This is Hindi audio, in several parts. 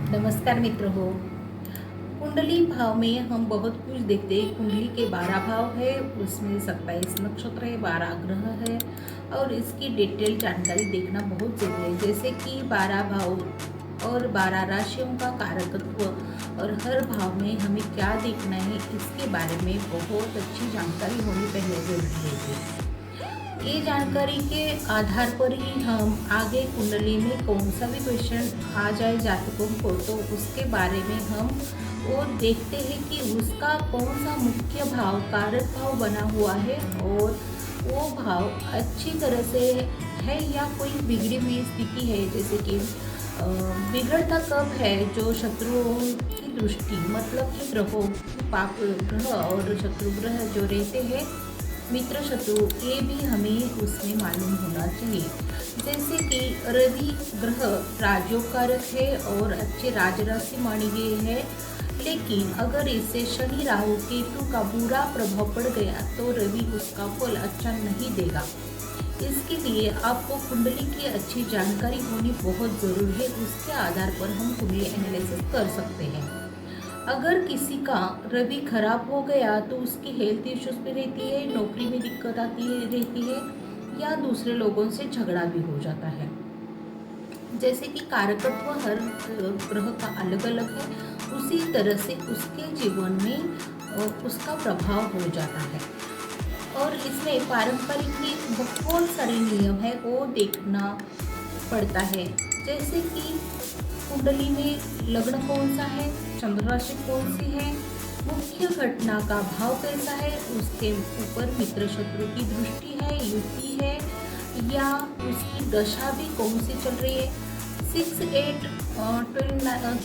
नमस्कार मित्र हो। कुंडली भाव में हम बहुत कुछ देखते हैं। कुंडली के 12 भाव है, उसमें 27 नक्षत्र है, 12 ग्रह है और इसकी डिटेल जानकारी देखना बहुत ज़रूरी है। जैसे कि 12 भाव और 12 राशियों का कारकत्व और हर भाव में हमें क्या देखना है, इसके बारे में बहुत अच्छी जानकारी होनी पहले ज़रूरी है। ये जानकारी के आधार पर ही हम आगे कुंडली में कौन सा भी क्वेश्चन आ जाए जातकों को, तो उसके बारे में हम वो देखते हैं कि उसका कौन सा मुख्य भाव कारक भाव बना हुआ है और वो भाव अच्छी तरह से है या कोई बिगड़ी हुई स्थिति है। जैसे कि बिगड़ता कब है, जो शत्रुओं की दृष्टि मतलब कि ग्रहों पाप ग्रह और शत्रु ग्रह जो रहते हैं, मित्र शत्रु, ये भी हमें उसमें मालूम होना चाहिए। जैसे कि रवि ग्रह राजयोगकारक है और अच्छे राजराशि मानी गई है, लेकिन अगर इससे शनि राहु केतु का बुरा प्रभाव पड़ गया तो रवि उसका फल अच्छा नहीं देगा। इसके लिए आपको कुंडली की अच्छी जानकारी होनी बहुत ज़रूरी है। उसके आधार पर हम कुंडली एनालिसिस कर सकते हैं। अगर किसी का रवि खराब हो गया तो उसकी हेल्थ इश्यूज भी रहती है, नौकरी में दिक्कत आती है रहती है या दूसरे लोगों से झगड़ा भी हो जाता है। जैसे कि कारकत्व हर ग्रह का अलग अलग है, उसी तरह से उसके जीवन में उसका प्रभाव हो जाता है। और इसमें पारंपरिक भी बहुत सारे नियम है, वो देखना पड़ता है। जैसे कि कुंडली में लग्न कौन सा है, चंद्र राशि कौन सी है, मुख्य घटना का भाव कैसा है, उसके ऊपर मित्र शत्रु की दृष्टि है, युति है या उसकी दशा भी कौन सी चल रही है, 6, 8, 12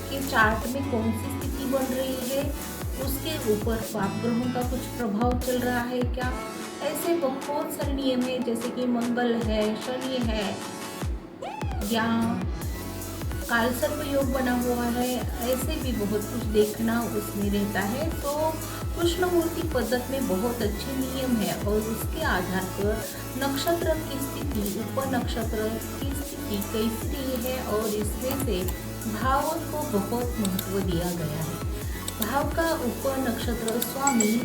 के चार्ट में कौन सी स्थिति बन रही है, उसके ऊपर पाप ग्रहों का कुछ प्रभाव चल रहा है क्या। ऐसे बहुत सारे नियम है, जैसे कि मंगल है, शनि है या काल सर्प योग बना हुआ है, ऐसे भी बहुत कुछ देखना उसमें रहता है। तो कृष्णमूर्ति पद्धत में बहुत अच्छे नियम है और उसके आधार पर नक्षत्र की स्थिति, उप नक्षत्र की स्थिति कैसी रही है और इसमें से भावों को बहुत महत्व दिया गया है। भाव का उप नक्षत्र स्वामी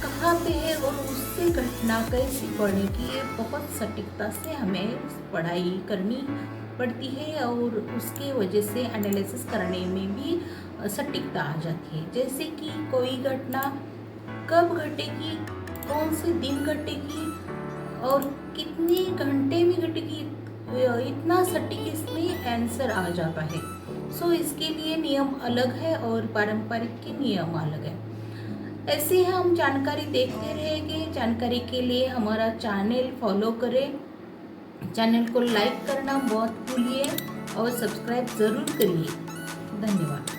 कहाँ पे है और उससे घटना कैसी पड़ेगी, ये बहुत सटीकता से हमें पढ़ाई करनी पड़ती है और उसके वजह से एनालिसिस करने में भी सटीकता आ जाती है। जैसे कि कोई घटना कब घटेगी, कौन से दिन घटेगी और कितने घंटे में घटेगी, इतना सटीक इसमें आंसर आ जाता है। सो इसके लिए नियम अलग है और पारंपरिक के नियम अलग है। ऐसे ही हम जानकारी देखते रहेंगे। जानकारी के लिए हमारा चैनल फॉलो करें, चैनल को लाइक करना मत भूलिए और सब्सक्राइब ज़रूर करिए। धन्यवाद।